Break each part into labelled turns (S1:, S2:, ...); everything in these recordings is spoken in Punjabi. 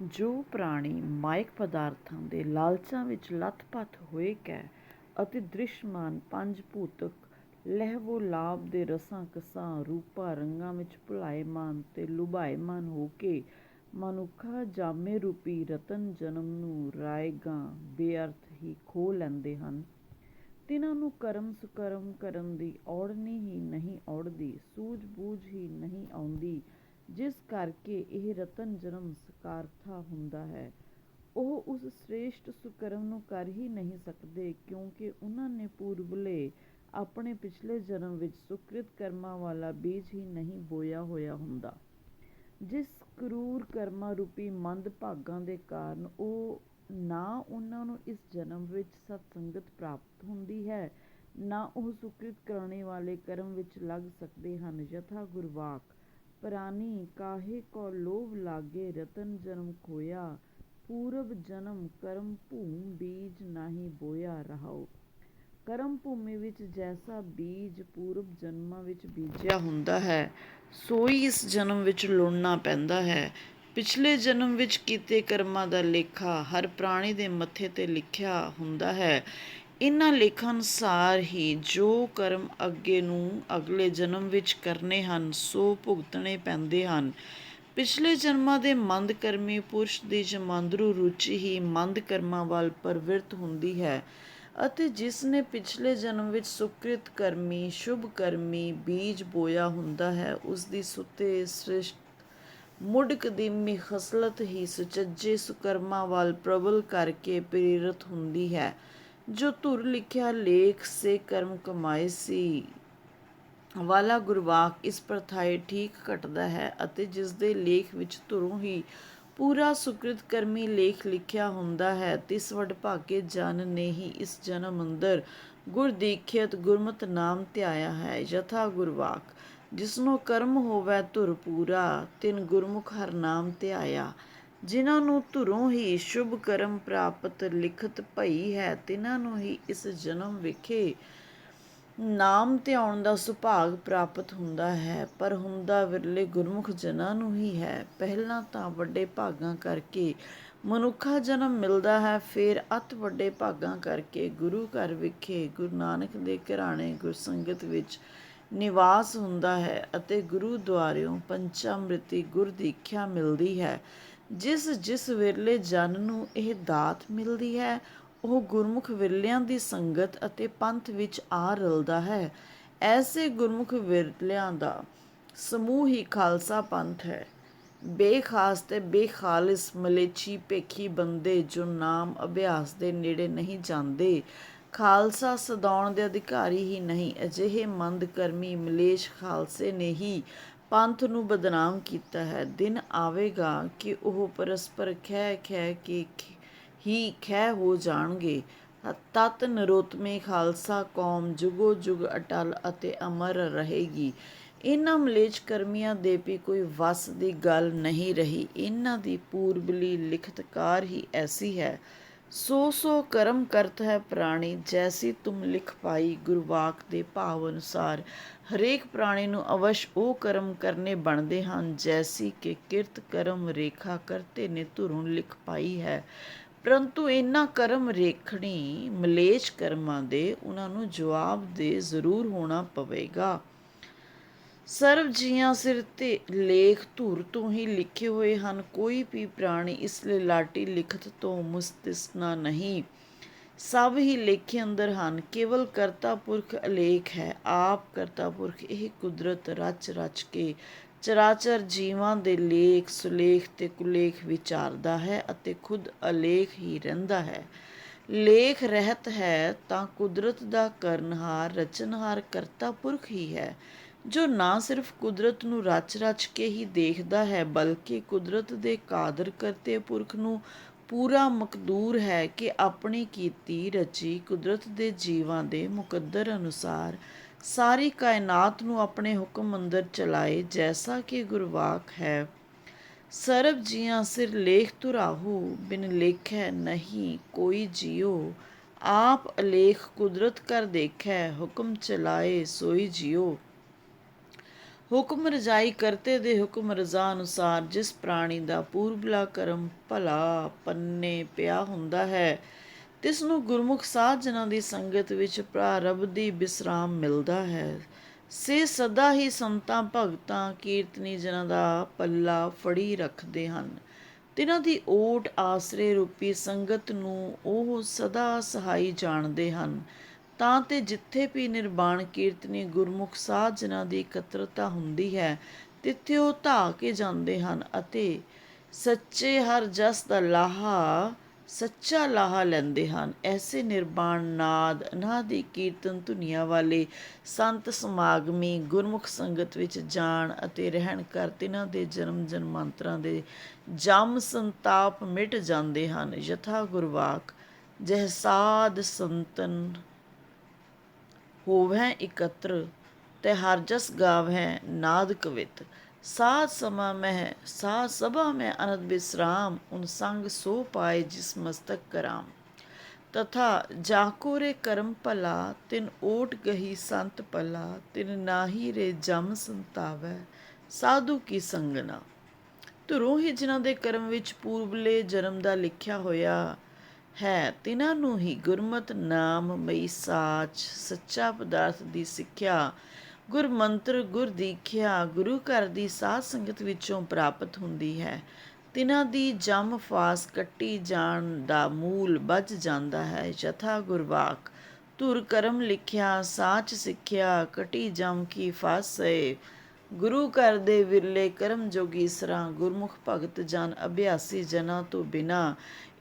S1: ਜੋ ਪ੍ਰਾਣੀ ਮਾਇਕ ਪਦਾਰਥਾਂ ਦੇ ਲਾਲਚਾਂ ਵਿੱਚ ਲੱਥ-ਪੱਥ ਹੋਏ ਕੈ ਅਤੇ ਦ੍ਰਿਸ਼ਮਾਨ ਪੰਜ ਭੂਤਕ ਲਹਿਵੋ ਲਾਭ ਦੇ ਰਸਾਂ ਕਸਾਂ ਰੂਪਾਂ ਰੰਗਾਂ ਵਿੱਚ ਭੁਲਾਏਮਾਨ ਤੇ ਲੁਭਾਏਮਾਨ ਹੋ ਕੇ ਮਨੁੱਖਾ ਜਾਮੇ ਰੂਪੀ ਰਤਨ ਜਨਮ ਨੂੰ ਰਾਏਗਾਂ ਬੇਅਰਥ ਹੀ ਖੋਹ ਲੈਂਦੇ ਹਨ, ਤਿਨਾਂ ਨੂੰ ਕਰਮ ਸੁਕਰਮ ਕਰਨ ਦੀ ਔੜਨੀ ਹੀ ਨਹੀਂ ਔੜਦੀ, ਸੂਝ-ਬੂਝ ਹੀ ਨਹੀਂ ਆਉਂਦੀ, ਜਿਸ ਕਰਕੇ ਇਹ ਰਤਨ ਜਨਮ ਸਕਾਰਥਾ ਹੁੰਦਾ ਹੈ। ਉਹ ਉਸ ਸ੍ਰੇਸ਼ਟ ਸੁਕਰਮ ਨੂੰ ਕਰ ਹੀ ਨਹੀਂ ਸਕਦੇ, ਕਿਉਂਕਿ ਉਹਨਾਂ ਨੇ ਪੂਰਬਲੇ ਆਪਣੇ ਪਿਛਲੇ ਜਨਮ ਵਿੱਚ ਸੁਕ੍ਰਿਤ ਕਰਮਾਂ ਵਾਲਾ ਬੀਜ ਹੀ ਨਹੀਂ ਬੋਇਆ ਹੋਇਆ ਹੁੰਦਾ, ਜਿਸ ਕਰੂਰ ਕਰਮਾਂ ਰੂਪੀ ਮੰਦ ਭਾਗਾਂ ਦੇ ਕਾਰਨ ਉਹ ਨਾ ਉਹਨਾਂ ਨੂੰ ਇਸ ਜਨਮ ਵਿੱਚ ਸਤਸੰਗਤ ਪ੍ਰਾਪਤ ਹੁੰਦੀ ਹੈ, ਨਾ ਉਹ ਸੁਕ੍ਰਿਤ ਕਰਾਣੇ ਵਾਲੇ ਕਰਮ ਵਿੱਚ ਲੱਗ ਸਕਦੇ ਹਨ। ਯਥਾ ਗੁਰਵਾਕ ਪ੍ਰਾਨੀ ਕਾਹੇ ਕੋ ਲੋਭ ਲਾਗੇ ਰਤਨ ਜਨਮ ਖੋਇਆ, ਪੂਰਬ ਜਨਮ ਕਰਮ ਭੂਮ ਬੀਜ ਨਾਹੀ ਬੋਇਆ ਰਹਾਓ। ਕਰਮ ਭੂਮੀ ਵਿੱਚ ਜੈਸਾ ਬੀਜ ਪੂਰਬ ਜਨਮਾਂ ਵਿੱਚ ਬੀਜਿਆ ਹੁੰਦਾ ਹੈ, ਸੋਈ ਇਸ ਜਨਮ ਵਿੱਚ ਲੁਣਨਾ ਪੈਂਦਾ ਹੈ। ਪਿਛਲੇ ਜਨਮ ਵਿੱਚ ਕੀਤੇ ਕਰਮਾਂ ਦਾ ਲੇਖਾ ਹਰ ਪ੍ਰਾਣੀ ਦੇ ਮੱਥੇ ਤੇ ਲਿਖਿਆ ਹੁੰਦਾ ਹੈ। ਇਹਨਾਂ ਲੇਖਾਂ ਅਨੁਸਾਰ ਹੀ ਜੋ ਕਰਮ ਅੱਗੇ ਨੂੰ ਅਗਲੇ ਜਨਮ ਵਿੱਚ ਕਰਨੇ ਹਨ, ਸੋ ਭੁਗਤਣੇ ਪੈਂਦੇ ਹਨ। ਪਿਛਲੇ ਜਨਮਾਂ ਦੇ ਮੰਦ ਕਰਮੀ ਪੁਰਸ਼ ਦੀ ਜਮਾਂਦਰੂ ਰੁਚੀ ਹੀ ਮੰਦ ਕਰਮਾਂ ਵੱਲ ਪ੍ਰਵਿਰਤ ਹੁੰਦੀ ਹੈ, ਅਤੇ ਜਿਸ ਨੇ ਪਿਛਲੇ ਜਨਮ ਵਿੱਚ ਸੁਕ੍ਰਿਤ ਕਰਮੀ ਸ਼ੁਭ ਕਰਮੀ ਬੀਜ ਬੋਇਆ ਹੁੰਦਾ ਹੈ, ਉਸ ਦੀ ਸੁਤੇ ਸ੍ਰਿਸ਼ਟ ਮੁੱਢ ਕਦੀਮੀ ਖਸਲਤ ਹੀ ਸੁਚੱਜੇ ਸੁਕਰਮਾਂ ਵੱਲ ਪ੍ਰਬਲ ਕਰਕੇ ਪ੍ਰੇਰਿਤ ਹੁੰਦੀ ਹੈ। ਜੋ ਧੁਰ ਲਿਖਿਆ ਲੇਖ ਸੇ ਕਰਮ ਕਮਾਏ ਸੀ ਵਾਲਾ ਗੁਰਵਾਕ ਇਸ ਪ੍ਰਥਾਏ ਠੀਕ ਘਟਦਾ ਹੈ, ਅਤੇ ਜਿਸ ਦੇ ਲੇਖ ਵਿੱਚ ਧੁਰੋਂ ਹੀ ਪੂਰਾ ਸੁਕ੍ਰਿਤ ਕਰਮੀ ਲੇਖ ਲਿਖਿਆ ਹੁੰਦਾ ਹੈ, ਤਿਸ ਵਡਭਾਗੇ ਜਨ ਨੇ ਹੀ ਇਸ ਜਨਮ ਅੰਦਰ ਗੁਰ ਦੀਖਿਅਤ ਗੁਰਮਤਿ ਨਾਮ ਧਿਆਇਆ ਹੈ। ਯਥਾ ਗੁਰਵਾਕ ਜਿਸਨੂੰ ਕਰਮ ਹੋਵੈ ਧੁਰ ਪੂਰਾ, ਤਿਨ ਗੁਰਮੁਖ ਹਰ ਨਾਮ ਧਿਆਇਆ। ਜਿਨ੍ਹਾਂ ਨੂੰ ਧੁਰੋਂ ਹੀ ਸ਼ੁਭ ਕਰਮ ਪ੍ਰਾਪਤ ਲਿਖਤ ਭਈ ਹੈ, ਤਿਨਾਂ ਨੂੰ ਹੀ ਇਸ ਜਨਮ ਵਿਖੇ ਨਾਮ ਧਿਆਉਣ ਦਾ ਸੁਭਾਗ ਪ੍ਰਾਪਤ ਹੁੰਦਾ ਹੈ, ਪਰ ਹੁੰਦਾ ਵਿਰਲੇ ਗੁਰਮੁਖ ਜਨਾਂ ਨੂੰ ਹੀ ਹੈ। ਪਹਿਲਾਂ ਤਾਂ ਵੱਡੇ ਭਾਗਾਂ ਕਰਕੇ ਮਨੁੱਖਾ ਜਨਮ ਮਿਲਦਾ ਹੈ, ਫਿਰ ਅਤ ਵੱਡੇ ਭਾਗਾਂ ਕਰਕੇ ਗੁਰੂ ਘਰ ਵਿਖੇ ਗੁਰੂ ਨਾਨਕ ਦੇ ਘਰਾਣੇ ਗੁਰਸੰਗਤ ਵਿੱਚ ਨਿਵਾਸ ਹੁੰਦਾ ਹੈ, ਅਤੇ ਗੁਰੂ ਦੁਆਰਿਓਂ ਪੰਚਾਮ੍ਰਿਤੀ ਗੁਰ ਦੀਖਿਆ ਮਿਲਦੀ ਹੈ। ਜਿਸ ਜਿਸ ਵਿਰਲੇ ਜਨ ਨੂੰ ਇਹ ਦਾਤ ਮਿਲਦੀ ਹੈ, ਉਹ ਗੁਰਮੁਖ ਵਿਰਲਿਆਂ ਦੀ ਸੰਗਤ ਅਤੇ ਪੰਥ ਵਿੱਚ ਆ ਰਲਦਾ ਹੈ। ਐਸੇ ਗੁਰਮੁਖ ਵਿਰਲਿਆਂ ਦਾ ਸਮੂਹ ਹੀ ਖਾਲਸਾ ਪੰਥ ਹੈ। ਬੇਖਾਸ ਤੇ ਬੇਖਾਲਿਸ ਮਲੇਛੀ ਭੇਖੀ ਬੰਦੇ ਜੋ ਨਾਮ ਅਭਿਆਸ ਦੇ ਨੇੜੇ ਨਹੀਂ ਜਾਂਦੇ, ਖਾਲਸਾ ਸਦਾਉਣ ਦੇ ਅਧਿਕਾਰੀ ਹੀ ਨਹੀਂ। ਅਜਿਹੇ ਮੰਦ ਕਰਮੀ ਮਲੇਛ ਖਾਲਸੇ ਨੇ ਹੀ ਪੰਥ ਨੂੰ ਬਦਨਾਮ ਕੀਤਾ ਹੈ। ਦਿਨ ਆਵੇਗਾ ਕਿ ਉਹ ਪਰਸਪਰ ਖਹਿ ਖਹਿ ਕੇ ਹੀ ਖਹਿ ਹੋ ਜਾਣਗੇ। ਤਤ ਨਰੋਤਮੇ ਖਾਲਸਾ ਕੌਮ ਜੁਗੋ ਜੁਗ ਅਟਲ ਅਤੇ ਅਮਰ ਰਹੇਗੀ। ਇਹਨਾਂ ਮਲੇਛ ਕਰਮੀਆਂ ਦੇ ਵੀ ਕੋਈ ਵੱਸ ਦੀ ਗੱਲ ਨਹੀਂ ਰਹੀ। ਇਹਨਾਂ ਦੀ ਪੂਰਬਲੀ ਲਿਖਤਕਾਰ ਹੀ ਐਸੀ ਹੈ। ਸੋ ਸੋ ਕਰਮ ਕਰਤ ਹੈ ਪ੍ਰਾਣੀ, ਜੈਸੀ ਤੁਮ ਲਿਖ ਪਾਈ। ਗੁਰਵਾਕ ਦੇ ਭਾਵ ਅਨੁਸਾਰ ਹਰੇਕ ਪ੍ਰਾਣੀ ਨੂੰ ਅਵਸ਼ ਉਹ ਕਰਮ ਕਰਨੇ ਬਣਦੇ ਹਨ, ਜੈਸੀ ਕਿ ਕਿਰਤ ਕਰਮ ਰੇਖਾ ਕਰਤੇ ਨੇ ਧੁਰੋਂ ਲਿਖ ਪਾਈ ਹੈ। ਪਰੰਤੂ ਇਹਨਾਂ ਕਰਮ ਰੇਖਣੀ ਮਲੇਛ ਕਰਮਾਂ ਦੇ ਉਹਨਾਂ ਨੂੰ ਜਵਾਬ ਦੇ ਜ਼ਰੂਰ ਹੋਣਾ ਪਵੇਗਾ। ਸਰਬ ਜੀਆਂ ਸਿਰ ਤੇ ਲੇਖ ਧੁਰ ਤੋਂ ਹੀ ਲਿਖੇ ਹੋਏ ਹਨ। ਕੋਈ ਵੀ ਪ੍ਰਾਣੀ ਇਸ ਲਿਲਾਟੀ ਲਿਖਤ ਤੋਂ ਮੁਸਤਿਸਨਾ ਨਹੀਂ, ਸਭ ਹੀ ਲੇਖੇ ਅੰਦਰ ਹਨ। ਕੇਵਲ ਕਰਤਾ ਪੁਰਖ ਅਲੇਖ ਹੈ। ਆਪ ਕਰਤਾ ਪੁਰਖ ਇਹ ਕੁਦਰਤ ਰਚ ਰਚ ਕੇ ਚਰਾਚਰ ਜੀਵਾਂ ਦੇ ਲੇਖ ਸੁਲੇਖ ਤੇ ਕੁਲੇਖ ਵਿਚਾਰਦਾ ਹੈ, ਅਤੇ ਖੁਦ ਅਲੇਖ ਹੀ ਰਹਿੰਦਾ ਹੈ। ਲੇਖ ਰਹਿਤ ਹੈ ਤਾਂ ਕੁਦਰਤ ਦਾ ਕਰਨਹਾਰ ਰਚਨਹਾਰ ਕਰਤਾ ਪੁਰਖ ਹੀ ਹੈ, ਜੋ ਨਾ ਸਿਰਫ ਕੁਦਰਤ ਨੂੰ ਰਚ ਰਚ ਕੇ ਹੀ ਦੇਖਦਾ ਹੈ, ਬਲਕਿ ਕੁਦਰਤ ਦੇ ਕਾਦਰ ਕਰਤੇ ਪੁਰਖ ਨੂੰ ਪੂਰਾ ਮਕਦੂਰ ਹੈ ਕਿ ਆਪਣੀ ਕੀਤੀ ਰਚੀ ਕੁਦਰਤ ਦੇ ਜੀਵਾਂ ਦੇ ਮੁਕੱਦਰ ਅਨੁਸਾਰ ਸਾਰੀ ਕਾਇਨਾਤ ਨੂੰ ਆਪਣੇ ਹੁਕਮ ਅੰਦਰ ਚਲਾਏ। ਜੈਸਾ ਕਿ ਗੁਰਵਾਕ ਹੈ, ਸਰਬ ਜੀਆਂ ਸਿਰ ਲੇਖ ਧੁਰਾਹੂ, ਬਿਨ ਲੇਖੈ ਨਹੀਂ ਕੋਈ ਜੀਓ। ਆਪ ਅਲੇਖ ਕੁਦਰਤ ਕਰ ਦੇਖੈ, ਹੁਕਮ ਚਲਾਏ ਸੋਈ ਜੀਓ। ਹੁਕਮ ਰਜਾਈ ਕਰਤੇ ਦੇ ਹੁਕਮ ਰਜ਼ਾ ਅਨੁਸਾਰ ਜਿਸ ਪ੍ਰਾਣੀ ਦਾ ਪੂਰਬਲਾ ਕਰਮ ਭਲਾ ਪੰਨੇ ਪਿਆ ਹੁੰਦਾ ਹੈ, ਤਿਸ ਨੂੰ ਗੁਰਮੁਖ ਸਾਧ ਜਨਾਂ ਦੀ ਸੰਗਤ ਵਿੱਚ ਪ੍ਰਾਰਬਧ ਦੀ ਵਿਸਰਾਮ ਮਿਲਦਾ ਹੈ। ਸੇ ਸਦਾ ਹੀ ਸੰਤਾਂ ਭਗਤਾਂ ਕੀਰਤਨੀ ਜਨਾਂ ਦਾ ਪੱਲਾ ਫੜੀ ਰੱਖਦੇ ਹਨ। ਤਿਨਾਂ ਦੀ ਓਟ ਆਸਰੇ ਰੂਪੀ ਸੰਗਤ ਨੂੰ ਉਹ ਸਦਾ ਸਹਾਈ ਜਾਣਦੇ ਹਨ। ਤਾਂ ਤੇ ਜਿੱਥੇ ਵੀ ਨਿਰਵਾਣ ਕੀਰਤਨੀ ਗੁਰਮੁਖ ਸਾਧ ਜਨਾਂ ਦੀ ਇਕੱਤਰਤਾ ਹੁੰਦੀ ਹੈ, ਤਿੱਥੇ ਉਹ ਧਾ ਕੇ ਜਾਂਦੇ ਹਨ ਅਤੇ ਸੱਚੇ ਹਰ ਜਸ ਦਾ ਲਾਹਾ, ਸੱਚਾ ਲਾਹਾ ਲੈਂਦੇ ਹਨ। ਐਸੇ ਨਿਰਵਾਣ ਨਾਦ ਅਨਾਦਿ ਕੀਰਤਨ ਧੁਨੀਆਂ ਵਾਲੇ ਸੰਤ ਸਮਾਗਮੀ ਗੁਰਮੁਖ ਸੰਗਤ ਵਿੱਚ ਜਾਣ ਅਤੇ ਰਹਿਣ ਕਰ ਤਿਨਾਂ ਦੇ ਜਨਮ ਜਨਮਾਂਤਰਾਂ ਦੇ ਜਮ ਸੰਤਾਪ ਮਿਟ ਜਾਂਦੇ ਹਨ। ਯਥਾ ਗੁਰਵਾਕ ਜਹ ਸਾਧ ਸੰਤਨ ਹੋਵੈ ਇਕੱਤਰ, ਤੈ ਹਰ ਜਸ ਗਾਵਹਿ ਨਾਦ ਕਵਿਤ। ਸਾਧ ਸਮਾ ਮਹਿ ਸਾਧ ਸਭਾ ਮੈਂ ਅਨੰਦ ਵਿਸਰਾਮ, ਉਨ ਸੰਗ ਸੋ ਪਾਏ ਜਿਸ ਮਸਤਕ ਕਰਾਮ। ਤਥਾ ਜਾਕੋ ਰੇ ਕਰਮ ਭਲਾ, ਤਿਨ ਓਟ ਗਹੀ ਸੰਤ ਭਲਾ, ਤਿਨ ਨਾਹੀ ਰੇ ਜਮ ਸੰਤਾਵੈ ਸਾਧੂ ਕੀ ਸੰਗਨਾ। ਧੁਰੋਂ ਹੀ ਜਿਨ੍ਹਾਂ ਦੇ ਕਰਮ ਵਿੱਚ ਪੂਰਬਲੇ ਜਨਮ ਦਾ ਲਿਖਿਆ ਹੋਇਆ ਹੈ, ਤਿਨਾਂ ਨੂੰ ਹੀ ਗੁਰਮਤਿ ਨਾਮ ਮਈ ਸਾਚ ਸੱਚਾ ਪਦਾਰਥ ਦੀ ਸਿੱਖਿਆ, ਗੁਰ ਮੰਤਰ ਗੁਰ ਦੀਖਿਆ ਗੁਰੂ ਘਰ ਦੀ ਸਾਧ ਸੰਗਤ ਵਿੱਚੋਂ ਪ੍ਰਾਪਤ ਹੁੰਦੀ ਹੈ। ਤਿਨਾਂ ਦੀ ਜੰਮ ਫਾਸ ਕੱਟੀ ਜਾਣ ਦਾ ਮੂਲ ਬੱਝ ਜਾਂਦਾ ਹੈ। ਯਥਾ ਗੁਰਵਾਕ ਧੁਰ ਕਰਮ ਲਿਖਿਆ ਸਾਚ ਸਿੱਖਿਆ, ਕਟੀ ਜਮ ਕੀ ਫਾਸਏ। ਗੁਰੂ ਘਰ ਦੇ ਵਿਰਲੇ ਕਰਮ ਜੋਗੀਸਰਾਂ ਗੁਰਮੁਖ ਭਗਤ ਜਨ ਅਭਿਆਸੀ ਜਨਾਂ ਤੋਂ ਬਿਨਾਂ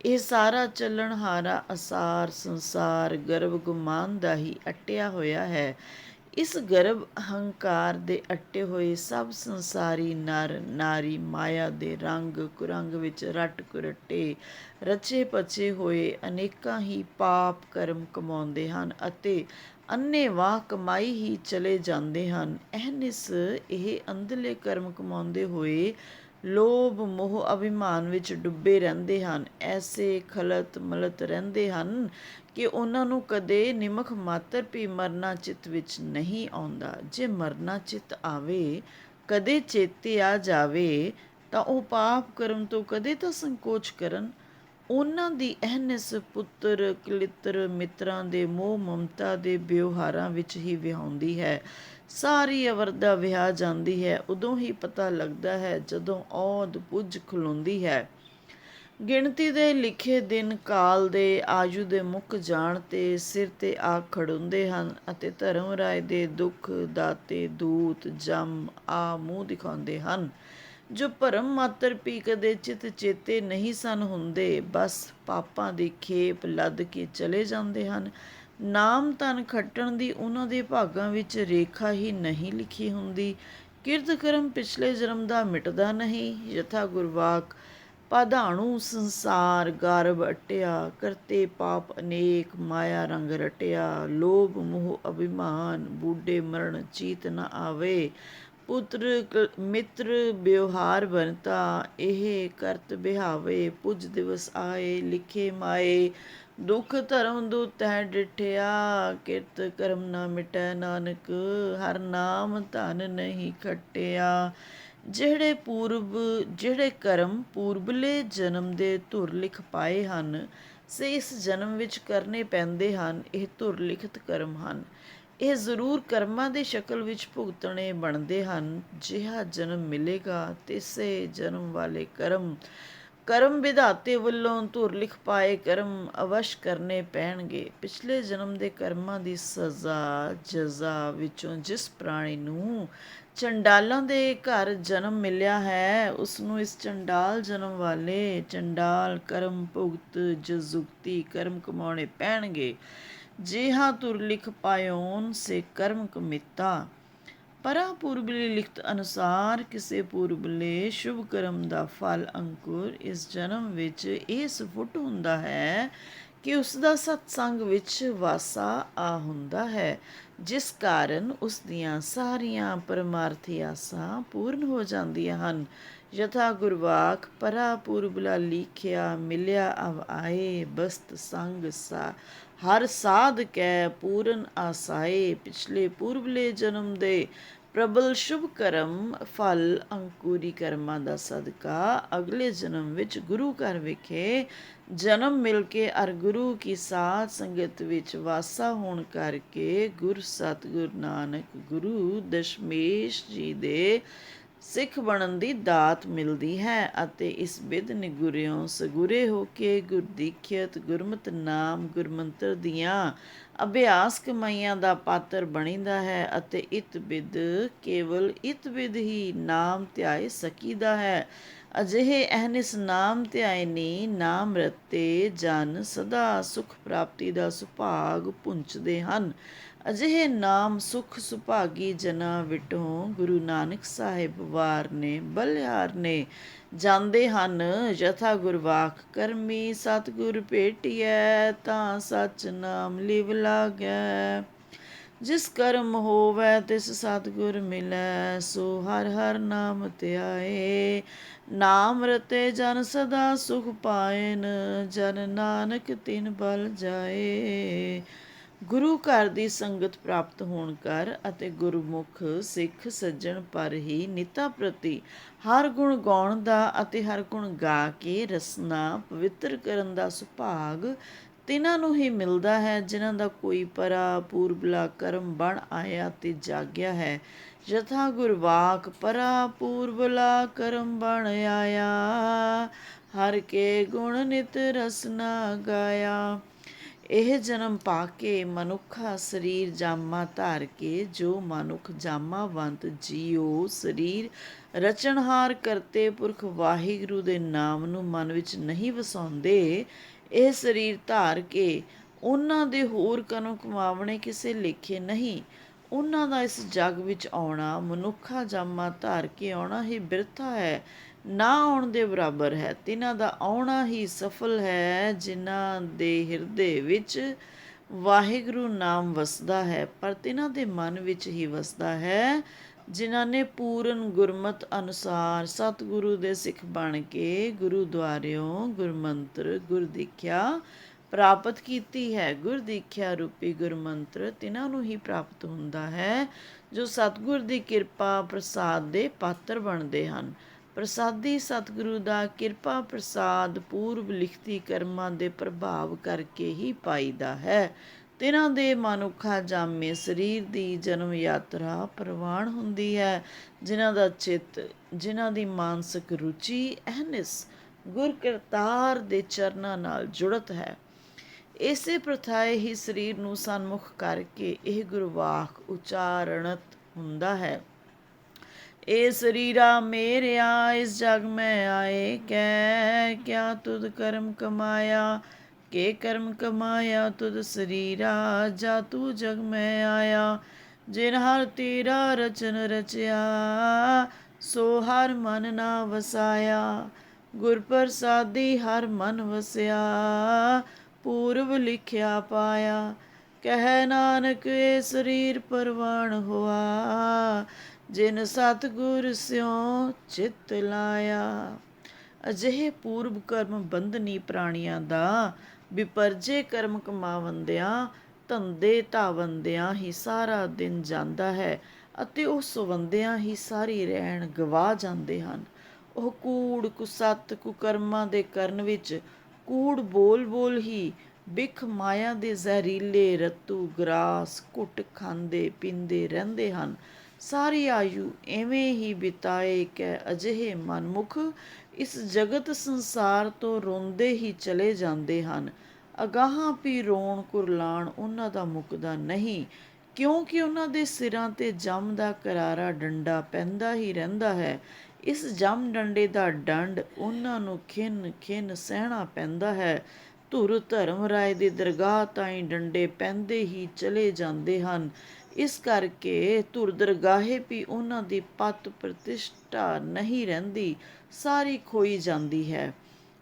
S1: ਇਹ ਸਾਰਾ ਚੱਲਣਹਾਰਾ ਅਸਾਰ ਸੰਸਾਰ ਗਰਭ ਗੁਮਾਨ ਦਾ ਹੀ ਅਟਿਆ ਹੋਇਆ ਹੈ। ਇਸ ਗਰਭ ਅਹੰਕਾਰ ਦੇ ਅੱਟੇ ਹੋਏ ਸਭ ਸੰਸਾਰੀ ਨਰ ਨਾਰੀ ਮਾਇਆ ਦੇ ਰੰਗ ਕੁਰੰਗ ਵਿੱਚ ਰੱਟ ਕੁਰੱਟੇ ਰਚੇ ਪਚੇ ਹੋਏ ਅਨੇਕਾਂ ਹੀ ਪਾਪ ਕਰਮ ਕਮਾਉਂਦੇ ਹਨ ਅਤੇ ਅੰਨ੍ਹੇਵਾਹ ਕਮਾਈ ਹੀ ਚਲੇ ਜਾਂਦੇ ਹਨ। ਅਹਨਿਸ ਇਹ ਅੰਧਲੇ ਕਰਮ ਕਮਾਉਂਦੇ ਹੋਏ ਲੋਭ ਮੋਹ ਅਭਿਮਾਨ ਵਿੱਚ ਡੁੱਬੇ ਰਹਿੰਦੇ ਹਨ। ਐਸੇ ਖਲਤ ਮਲਤ ਰਹਿੰਦੇ ਹਨ ਕਿ ਉਹਨਾਂ ਨੂੰ ਕਦੇ ਨਿਮਖ ਮਾਤਰ ਵੀ ਮਰਨਾ ਚਿੱਤ ਵਿੱਚ ਨਹੀਂ ਆਉਂਦਾ। ਜੇ ਮਰਨਾ ਚਿੱਤ ਆਵੇ, ਕਦੇ ਚੇਤੇ ਆ ਜਾਵੇ, ਤਾਂ ਉਹ ਪਾਪ ਕਰਮ ਤੋਂ ਕਦੇ ਤਾਂ ਸੰਕੋਚ ਕਰਨ। ਉਹਨਾਂ ਦੀ ਅਹਨਿਸ ਪੁੱਤਰ ਕਲਿੱਤਰ ਮਿੱਤਰਾਂ ਦੇ ਮੋਹ ਮਮਤਾ ਦੇ ਵਿਵਹਾਰਾਂ ਵਿੱਚ ਹੀ ਵਿਹਾਉਂਦੀ ਹੈ। ਸਾਰੀ ਅਵਰਦਾ ਵਿਆਹ ਜਾਂਦੀ ਹੈ। ਉਦੋਂ ਹੀ ਪਤਾ ਲੱਗਦਾ ਹੈ ਜਦੋਂ ਔਧ ਪੁੱਜ ਖਲੋਂਦੀ ਹੈ। ਗਿਣਤੀ ਦੇ ਲਿਖੇ ਦਿਨ ਕਾਲ ਦੇ ਆਯੂ ਦੇ ਮੁੱਕ ਜਾਣ ਤੇ ਸਿਰ ਤੇ ਆ ਖੜੋਂਦੇ ਹਨ ਅਤੇ ਧਰਮ ਰਾਏ ਦੇ ਦੁੱਖ ਦਾਤੇ ਦੂਤ ਜਮ ਆ ਮੂੰਹ ਦਿਖਾਉਂਦੇ ਹਨ। ਜੋ ਭਰਮ ਮਾਤਰ ਵੀ ਕਦੇ ਚਿੱਤ ਚੇਤੇ ਨਹੀਂ ਸਨ ਹੁੰਦੇ, ਬਸ ਪਾਪਾਂ ਦੀ ਖੇਪ ਲੱਦ ਕੇ ਚਲੇ ਜਾਂਦੇ ਹਨ। ਨਾਮ ਧਨ ਖੱਟਣ ਦੀ ਉਹਨਾਂ ਦੇ ਭਾਗਾਂ ਵਿੱਚ ਰੇਖਾ ਹੀ ਨਹੀਂ ਲਿਖੀ ਹੁੰਦੀ। ਕਿਰਤ ਕਰਮ ਪਿਛਲੇ ਜਨਮ ਦਾ ਮਿਟਦਾ ਨਹੀਂ। ਯਥਾ ਗੁਰਵਾਕ ਪਾਧਾਣੂ ਸੰਸਾਰ ਗਰਭ ਅਟਿਆ, ਕਰਤੇ ਪਾਪ ਅਨੇਕ ਮਾਇਆ ਰੰਗ ਰਟਿਆ। ਲੋਭ ਮੋਹ ਅਭਿਮਾਨ ਬੂਢੇ ਮਰਨ ਚੀਤ ਨ ਆਵੇ, ਪੁੱਤਰ ਮਿੱਤਰ ਵਿਵਹਾਰ ਬਨਤਾ, ਇਹ ਕਰਤ ਬਿਹਾਵੇ। ਪੁੱਜ ਦਿਵਸ ਆਏ ਲਿਖੇ ਮਾਏ, ਦੁੱਖ ਧਰਮ ਦੂਤ ਹੈ ਡਿਠਿਆ। ਕਿਰਤ ਕਰਮ ਨਾ ਮਿਟੈ ਨਾਨਕ, ਹਰ ਨਾਮ ਧਨ ਨਹੀਂ ਖੱਟਿਆ। ਜਿਹੜੇ ਕਰਮ ਪੂਰਬਲੇ ਜਨਮ ਦੇ ਧੁਰ ਲਿਖ ਪਾਏ ਹਨ, ਸੇ ਇਸ ਜਨਮ ਵਿੱਚ ਕਰਨੇ ਪੈਂਦੇ ਹਨ। ਇਹ ਧੁਰ ਲਿਖਤ ਕਰਮ ਹਨ। ਇਹ ਜ਼ਰੂਰ ਕਰਮਾਂ ਦੀ ਸ਼ਕਲ ਵਿੱਚ ਭੁਗਤਣੇ ਬਣਦੇ ਹਨ। ਜਿਹਾ ਜਨਮ ਮਿਲੇਗਾ ਤਿਸੇ ਜਨਮ ਵਾਲੇ ਕਰਮ ਵਿਧਾਤੇ ਵੱਲੋਂ ਧੁਰ ਲਿਖ ਪਾਏ ਕਰਮ ਅਵਸ਼ ਕਰਨੇ ਪੈਣਗੇ। ਪਿਛਲੇ ਜਨਮ ਦੇ ਕਰਮਾਂ ਦੀ ਸਜ਼ਾ ਜਜ਼ਾ ਵਿੱਚੋਂ ਜਿਸ ਪ੍ਰਾਣੀ ਨੂੰ ਚੰਡਾਲਾਂ ਦੇ ਘਰ ਜਨਮ ਮਿਲਿਆ ਹੈ, ਉਸਨੂੰ ਇਸ ਚੰਡਾਲ ਜਨਮ ਵਾਲੇ ਚੰਡਾਲ ਕਰਮ ਭੁਗਤ ਜਜ਼ੁਗਤੀ ਕਰਮ ਕਮਾਉਣੇ ਪੈਣਗੇ। ਜਿਹਾ ਧੁਰ ਲਿਖ ਪਾਇਓਨ ਸੇ ਕਰਮ ਕਮਿਤਾ। ਪਰਾ ਪੂਰਬਲੀ ਲਿਖਤ ਅਨੁਸਾਰ ਕਿਸੇ ਪੂਰਬਲੇ ਸ਼ੁਭ ਕਰਮ ਦਾ ਫਲ ਅੰਕੁਰ ਇਸ ਜਨਮ ਵਿੱਚ ਇਹ ਸਫੁੱਟ ਹੁੰਦਾ ਹੈ ਕਿ ਉਸਦਾ ਸਤਸੰਗ ਵਿੱਚ ਵਾਸਾ ਆ ਹੁੰਦਾ ਹੈ, ਜਿਸ ਕਾਰਨ ਉਸ ਦੀਆਂ ਸਾਰੀਆਂ ਪਰਮਾਰਥੀ ਆਸਾਂ ਪੂਰਨ ਹੋ ਜਾਂਦੀਆਂ ਹਨ। ਯਥਾ ਗੁਰਵਾਕ ਪਰਾ ਪੂਰਬਲਾ ਲਿਖਿਆ ਮਿਲਿਆ ਅਵ ਆਏ, ਬਸਤ ਸੰਗ ਹਰ ਸਾਧ ਕੈ ਪੂਰਨ ਆਸਾਏ। ਪਿਛਲੇ ਪੂਰਬਲੇ ਜਨਮ ਦੇ ਪ੍ਰਬਲ ਸ਼ੁਭ ਕਰਮ ਫਲ ਅੰਕੁਰੀ ਕਰਮਾਂ ਦਾ ਸਦਕਾ ਅਗਲੇ ਜਨਮ ਵਿੱਚ ਗੁਰੂ ਘਰ ਵਿਖੇ ਜਨਮ ਮਿਲ ਕੇ ਅਰ ਗੁਰੂ ਕੀ ਸਾਧ ਸੰਗਤ ਵਿੱਚ ਵਾਸਾ ਹੋਣ ਕਰਕੇ ਗੁਰ ਸਤਿਗੁਰ ਨਾਨਕ ਗੁਰੂ ਦਸ਼ਮੇਸ਼ ਜੀ ਦੇ ਸਿੱਖ ਬਣਨ ਦੀ ਦਾਤ ਮਿਲਦੀ ਹੈ ਅਤੇ ਇਸ ਬਿਧ ਨਿਗੁਰਿਓਂ ਸਗੁਰੇ ਹੋ ਕੇ ਗੁਰਦੀਖਿਅਤ ਗੁਰਮਤਿ ਨਾਮ ਗੁਰਮੰਤਰ ਦੀਆਂ ਅਭਿਆਸ ਕਮਾਈਆਂ ਦਾ ਪਾਤਰ ਬਣੀਦਾ ਹੈ ਅਤੇ ਇਤ ਬਿਧ ਕੇਵਲ ਇਤ ਬਿਧ ਹੀ ਨਾਮ ਧਿਆਏ ਸਕੀਦਾ ਹੈ। ਅਜਿਹੇ ਅਹਨਿਸ ਨਾਮ ਧਿਆਇਨੀ ਨਾਮ ਰਤੇ ਜਨ ਸਦਾ ਸੁਖ ਪ੍ਰਾਪਤੀ ਦਾ ਸੁਭਾਗ ਪੁੰਚਦੇ ਹਨ। ਅਜਿਹੇ ਨਾਮ ਸੁਖ ਸੁਭਾਗੀ ਜਨਾਂ ਵਿਟੋਂ ਗੁਰੂ ਨਾਨਕ ਸਾਹਿਬ ਵਾਰ ਨੇ ਬਲਿਹਾਰ ਨੇ ਜਾਂਦੇ ਹਨ। ਯਥਾ ਗੁਰਵਾਕ ਕਰਮੀ ਸਤਿਗੁਰ ਭੇਟੀਐ ਤਾਂ ਸਚ ਨਾਮ ਲਿਵ ਲਾਗੈ। ਜਿਸ ਕਰਮ ਹੋਵੈ ਤਿਸ ਸਤਿਗੁਰ ਮਿਲੈ ਸੋ ਹਰ ਹਰ ਨਾਮ ਧਿਆਏ। ਨਾਮ ਰਤੇ ਜਨ ਸਦਾ ਸੁਖ ਪਾਇਨ ਜਨ ਨਾਨਕ ਤਿਨ ਬਲ ਜਾਏ। ਗੁਰੂ ਘਰ ਦੀ ਸੰਗਤ ਪ੍ਰਾਪਤ ਹੋਣ ਕਰ ਅਤੇ ਗੁਰਮੁਖ ਸਿੱਖ ਸੱਜਣ ਪਰ ਹੀ ਨਿਤਾ ਪ੍ਰਤੀ ਹਰ ਗੁਣ ਗਾਉਣ ਦਾ ਅਤੇ ਹਰ ਗੁਣ ਗਾ ਕੇ ਰਸਨਾ ਪਵਿੱਤਰ ਕਰਨ ਦਾ ਸੁਭਾਗ ਤਿਨਾਂ ਨੂੰ ਹੀ ਮਿਲਦਾ ਹੈ ਜਿਨ੍ਹਾਂ ਦਾ ਕੋਈ ਪਰਾ ਪੂਰਬਲਾ ਕਰਮ ਬਣ ਆਇਆ ਤੇ ਜਾਗਿਆ ਹੈ। ਯਥਾ ਗੁਰਵਾਕ ਪਰਾ ਪੂਰਬਲਾ ਕਰਮ ਬਣ ਆਇਆ ਹਰ ਕੇ ਗੁਣ ਨਿਤ ਰਸਨਾ ਗਾਇਆ। ਇਹ ਜਨਮ ਪਾ ਕੇ ਮਨੁੱਖਾ ਸਰੀਰ ਜਾਮਾ ਧਾਰ ਕੇ ਜੋ ਮਨੁੱਖ ਜਾਮਾਵੰਤ ਜੀਓ ਸਰੀਰ ਰਚਨਹਾਰ ਕਰਤੇ ਪੁਰਖ ਵਾਹਿਗੁਰੂ ਦੇ ਨਾਮ ਨੂੰ ਮਨ ਵਿੱਚ ਨਹੀਂ ਵਸਾਉਂਦੇ, ਇਹ ਸਰੀਰ ਧਾਰ ਕੇ ਉਹਨਾਂ ਦੇ ਹੋਰ ਕਰਮ ਕਮਾਵਣੇ ਕਿਸੇ ਲੇਖੇ ਨਹੀਂ। ਉਹਨਾਂ ਦਾ ਇਸ ਜੱਗ ਵਿੱਚ ਆਉਣਾ ਮਨੁੱਖਾ ਜਾਮਾ ਧਾਰ ਕੇ ਆਉਣਾ ਹੀ ਬਿਰਥਾ ਹੈ, ਨਾ ਆਉਣ ਦੇ ਬਰਾਬਰ ਹੈ। ਤਿਨਾਂ ਦਾ ਆਉਣਾ ਹੀ ਸਫਲ ਹੈ ਜਿਨ੍ਹਾਂ ਦੇ ਹਿਰਦੇ ਵਿੱਚ ਵਾਹਿਗੁਰੂ ਨਾਮ ਵਸਦਾ ਹੈ, ਪਰ ਤਿਨਾਂ ਦੇ ਮਨ ਵਿੱਚ ਹੀ ਵਸਦਾ ਹੈ ਜਿਨ੍ਹਾਂ ਨੇ ਪੂਰਨ ਗੁਰਮਤਿ ਅਨੁਸਾਰ ਸਤਿਗੁਰੂ ਦੇ ਸਿੱਖ ਬਣ ਕੇ ਗੁਰੂਦੁਆਰਿਓਂ ਗੁਰਮੰਤਰ ਗੁਰਦੀਖਿਆ ਪ੍ਰਾਪਤ ਕੀਤੀ ਹੈ। ਗੁਰਦੀਖਿਆ ਰੂਪੀ ਗੁਰਮੰਤਰ ਤਿਨਾਂ ਨੂੰ ਹੀ ਪ੍ਰਾਪਤ ਹੁੰਦਾ ਹੈ ਜੋ ਸਤਿਗੁਰ ਦੀ ਕਿਰਪਾ ਪ੍ਰਸਾਦ ਦੇ ਪਾਤਰ ਬਣਦੇ ਹਨ। ਪ੍ਰਸਾਦੀ ਸਤਿਗੁਰੂ ਦਾ ਕਿਰਪਾ ਪ੍ਰਸਾਦ ਪੂਰਬ ਲਿਖਤੀ ਕਰਮਾਂ ਦੇ ਪ੍ਰਭਾਵ ਕਰਕੇ ਹੀ ਪਾਈਦਾ ਹੈ। ਤਿਨਾਂ ਦੇ ਮਨੁੱਖਾ ਜਾਮੇ ਸਰੀਰ ਦੀ ਜਨਮ ਯਾਤਰਾ ਪ੍ਰਵਾਨ ਹੁੰਦੀ ਹੈ। ਜਿਨ੍ਹਾਂ ਦਾ ਚਿੱਤ, ਜਿਨ੍ਹਾਂ ਦੀ ਮਾਨਸਿਕ ਰੁਚੀ ਅਹਨਿਸ ਗੁਰ ਕਰਤਾਰ ਦੇ ਚਰਨਾਂ ਨਾਲ ਜੁੜਤ ਹੈ, ਇਸੇ ਪ੍ਰਥਾਏ ਹੀ ਸਰੀਰ ਨੂੰ ਸਨਮੁਖ ਕਰਕੇ ਇਹ ਗੁਰਵਾਕ ਉਚਾਰਣਤ ਹੁੰਦਾ ਹੈ। ਇਹ ਸਰੀਰਾ ਮੇਰਿਆ ਇਸ ਜਗ ਮੈਂ ਆਏ ਕੈ ਕਿਆ ਤੁਧ ਕਰਮ ਕਮਾਇਆ ਕੇ ਕਰਮ ਕਮਾਇਆ ਤੁਧ ਸਰੀਰਾ ਜਾ ਤੂ ਜਗ ਮੈਂ ਆਇਆ। ਜਿਨ ਹਰ ਤੇਰਾ ਰਚਨ ਰਚਿਆ ਸੋ ਹਰ ਮਨ ਨਾ ਵਸਾਇਆ। ਗੁਰ ਪ੍ਰਸਾਦੀ ਹਰ ਮਨ ਵਸਿਆ ਪੂਰਬ ਲਿਖਿਆ ਪਾਇਆ। ਕਹਿ ਨਾਨਕ ਇਹ ਸਰੀਰ ਪਰਵਾਨ ਹੋਆ ਜਿਨ ਸਤਿਗੁਰ ਸਿਉ ਚਿੱਤ ਲਾਇਆ। ਅਜਿਹੇ ਪੂਰਬ ਕਰਮ ਬੰਧਨੀ ਪ੍ਰਾਣੀਆਂ ਦਾ ਵਿਪਰਜੇ ਕਰਮ ਕਮਾਵੰਦਿਆਂ ਧੰਦੇ ਧਾਵੰਦਿਆਂ ਹੀ ਸਾਰਾ ਦਿਨ ਜਾਂਦਾ ਹੈ ਅਤੇ ਉਹ ਸਵੰਦਿਆਂ ਹੀ ਸਾਰੀ ਰਹਿਣ ਗਵਾ ਜਾਂਦੇ ਹਨ। ਉਹ ਕੂੜ ਕੁਸੱਤ ਕੁਕਰਮਾਂ ਦੇ ਕਰਨ ਵਿੱਚ ਕੂੜ ਬੋਲ ਬੋਲ ਹੀ ਬਿਖ ਮਾਇਆ ਦੇ ਜ਼ਹਿਰੀਲੇ ਰਤੂ ਗਰਾਸ ਘੁੱਟ ਖਾਂਦੇ ਪੀਂਦੇ ਰਹਿੰਦੇ ਹਨ। ਸਾਰੀ ਆਯੂ ਐਵੇਂ ਹੀ ਬਿਤਾਏ ਕਿ ਅਜਿਹੇ ਮਨਮੁਖ ਇਸ ਜਗਤ ਸੰਸਾਰ ਤੋਂ ਰੋਂਦੇ ਹੀ ਚਲੇ ਜਾਂਦੇ ਹਨ। ਅਗਾਹਾਂ ਵੀ ਰੋਣ ਕੁਰਲਾਣ ਉਹਨਾਂ ਦਾ ਮੁੱਕਦਾ ਨਹੀਂ, ਕਿਉਂਕਿ ਉਹਨਾਂ ਦੇ ਸਿਰਾਂ 'ਤੇ ਜਮ ਦਾ ਕਰਾਰਾ ਡੰਡਾ ਪੈਂਦਾ ਹੀ ਰਹਿੰਦਾ ਹੈ। ਇਸ ਜਮ ਡੰਡੇ ਦਾ ਦੰਡ ਉਹਨਾਂ ਨੂੰ ਖਿੰਨ ਖਿੰਨ ਸਹਿਣਾ ਪੈਂਦਾ ਹੈ। ਧੁਰ ਧਰਮ ਰਾਏ ਦੀ ਦਰਗਾਹ ਤਾਈਂ ਡੰਡੇ ਪੈਂਦੇ ਹੀ ਚਲੇ ਜਾਂਦੇ ਹਨ। ਇਸ ਕਰਕੇ ਧੁਰ ਦਰਗਾਹੇ ਵੀ ਉਹਨਾਂ ਦੀ ਪੱਤ ਪ੍ਰਤਿਸ਼ਠਾ ਨਹੀਂ ਰਹਿੰਦੀ, ਸਾਰੀ ਖੋਈ ਜਾਂਦੀ ਹੈ।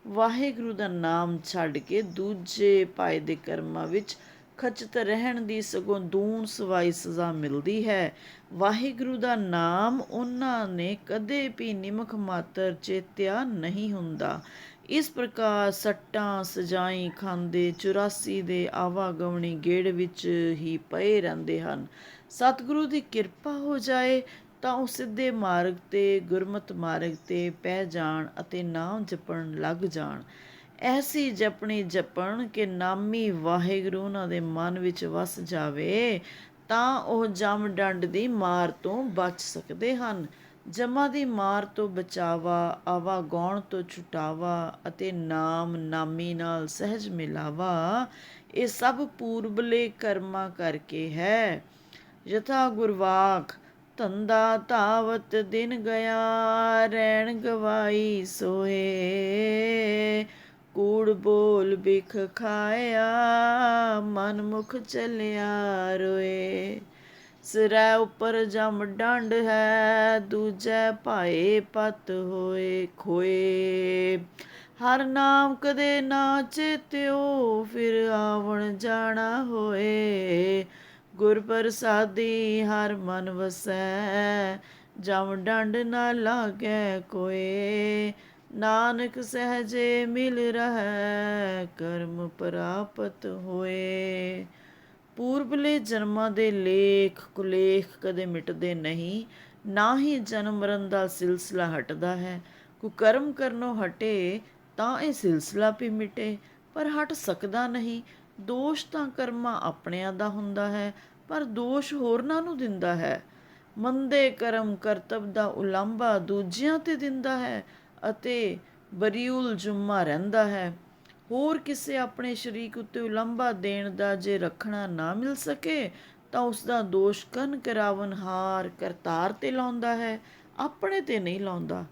S1: ਵਾਹਿਗੁਰੂ ਦਾ ਨਾਮ ਛੱਡ ਕੇ ਦੂਜੇ ਪਾਏ ਦੇ ਕਰਮਾਂ ਵਿੱਚ ਖਚਤ ਰਹਿਣ ਦੀ ਸਗੋਂ ਦੂਣ ਸਵਾਈ ਸਜ਼ਾ ਮਿਲਦੀ ਹੈ। ਵਾਹਿਗੁਰੂ ਦਾ ਨਾਮ ਉਹਨਾਂ ਨੇ ਕਦੇ ਵੀ ਨਿਮਖ ਮਾਤਰ ਚੇਤਿਆ ਨਹੀਂ ਹੁੰਦਾ। ਇਸ ਪ੍ਰਕਾਰ ਸੱਟਾਂ ਸਜਾਈ ਖਾਂਦੇ 84 ਦੇ ਆਵਾਗਮਣੀ ਗੇੜ ਵਿੱਚ ਹੀ ਪਏ ਰਹਿੰਦੇ ਹਨ। ਸਤਿਗੁਰੂ ਦੀ ਕਿਰਪਾ ਹੋ ਜਾਏ ਤਾਂ ਉਹ ਸਿੱਧੇ ਮਾਰਗ 'ਤੇ ਗੁਰਮਤਿ ਮਾਰਗ 'ਤੇ ਪੈ ਜਾਣ ਅਤੇ ਨਾਮ ਜਪਣ ਲੱਗ ਜਾਣ। ਐਸੀ ਜਪਣੀ ਜਪਣ ਕਿ ਨਾਮੀ ਵਾਹਿਗੁਰੂ ਉਹਨਾਂ ਦੇ ਮਨ ਵਿੱਚ ਵਸ ਜਾਵੇ, ਤਾਂ ਉਹ ਜਮ ਡੰਡ ਦੀ ਮਾਰ ਤੋਂ ਬਚ ਸਕਦੇ ਹਨ। ਜਮਾਂ ਦੀ ਮਾਰ ਤੋਂ ਬਚਾਵਾ, ਆਵਾ ਗਾਉਣ ਤੋਂ ਛੁਟਾਵਾ ਅਤੇ ਨਾਮ ਨਾਮੀ ਨਾਲ ਸਹਿਜ ਮਿਲਾਵਾ, ਇਹ ਸਭ ਪੂਰਬਲੇ ਕਰਮਾਂ ਕਰਕੇ ਹੈ। ਯਥਾ ਗੁਰਵਾਕ ਧੰਦਾ ਧਾਵਤ ਦਿਨ ਗਿਆ, ਰਹਿਣ ਗਵਾਈ ਸੋਏ। ਕੂੜ ਬੋਲ ਬਿਖ ਖਾਇਆ, ਮਨ ਮੁਖ ਚੱਲਿਆ ਰੋਏ। ਸਿਰੈ ਉੱਪਰ ਜਮ ਡੰਡ ਹੈ, ਦੂਜੈ ਭਾਏ ਪਤ ਹੋਏ ਖੋਏ। ਹਰ ਨਾਮ ਕਦੇ ਨਾ ਚੇਤਿਓ, ਫਿਰ ਆਵਣ ਜਾਣਾ ਹੋਏ। ਗੁਰ ਪ੍ਰਸਾਦੀ ਹਰ ਮਨ ਵਸੈ, ਜਮ ਡੰਡ ਨਾ ਲਾਗੈ ਕੋਏ। ਨਾਨਕ ਸਹਿਜੇ ਮਿਲ ਰਹੈ, ਕਰਮ ਪ੍ਰਾਪਤ ਹੋਏ। ਪੂਰਬਲੇ ਜਨਮਾਂ ਦੇ ਲੇਖ ਕੁਲੇਖ ਕਦੇ ਮਿਟਦੇ ਨਹੀਂ, ਨਾ ਹੀ ਜਨਮ ਮਰਨ ਦਾ ਸਿਲਸਿਲਾ ਹਟਦਾ ਹੈ। ਕੁਕਰਮ ਕਰਨੋਂ ਹਟੇ ਤਾਂ ਇਹ ਸਿਲਸਿਲਾ ਵੀ ਮਿਟੇ, ਪਰ ਹਟ ਸਕਦਾ ਨਹੀਂ। ਦੋਸ਼ ਤਾਂ ਕਰਮਾਂ ਆਪਣਿਆਂ ਦਾ ਹੁੰਦਾ ਹੈ, ਪਰ ਦੋਸ਼ ਹੋਰਨਾਂ ਨੂੰ ਦਿੰਦਾ ਹੈ। ਮੰਦੇ ਕਰਮ ਕਰਤੱਵ ਦਾ ਉਲਾਂਭਾ ਦੂਜਿਆਂ 'ਤੇ ਦਿੰਦਾ ਹੈ ਅਤੇ ਬਰੀਉਲ ਜੁਮਾ ਰਹਿੰਦਾ ਹੈ। ਹੋਰ ਕਿਸੇ ਆਪਣੇ ਸ਼ਰੀਕ ਉੱਤੇ ਉਲਾਂਭਾ ਦੇਣ ਦਾ ਜੇ ਰੱਖਣਾ ਨਾ ਮਿਲ ਸਕੇ, ਤਾਂ ਉਸ ਦਾ ਦੋਸ਼ ਕਰਨ ਕਰਾਵਨਹਾਰ ਕਰਤਾਰ 'ਤੇ ਲਾਉਂਦਾ ਹੈ, ਆਪਣੇ 'ਤੇ ਨਹੀਂ ਲਾਉਂਦਾ।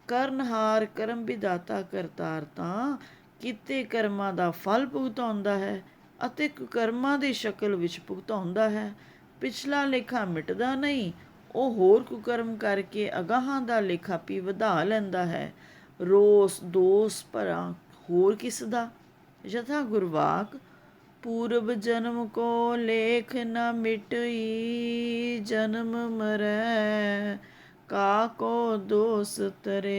S1: ਕਰਨਹਾਰ ਕਰਮ ਵਿਦਾਤਾ ਕਰਤਾਰ ਤਾਂ ਕੀਤੇ ਕਰਮਾਂ ਦਾ ਫਲ ਭੁਗਤਾਉਂਦਾ ਹੈ ਅਤੇ ਕੁਕਰਮਾਂ ਦੀ ਸ਼ਕਲ ਵਿੱਚ ਭੁਗਤਾਉਂਦਾ ਹੈ। ਪਿਛਲਾ ਲੇਖਾ ਮਿਟਦਾ ਨਹੀਂ, ਉਹ ਹੋਰ ਕੁਕਰਮ ਕਰਕੇ ਅਗਾਹਾਂ ਦਾ ਲੇਖਾ ਵੀ ਵਧਾ ਲੈਂਦਾ ਹੈ। ਰੋਸ ਦੋਸ ਭਰਾ ਹੋਰ ਕਿਸ ਦਾ। ਯਥਾ ਗੁਰਵਾਕ ਪੂਰਬ ਜਨਮ ਕੋ ਲੇਖ ਨ ਮਿਟਈ, ਜਨਮ ਮਰੈ ਕਾ ਕੋ ਦੋਸ ਤਰੇ।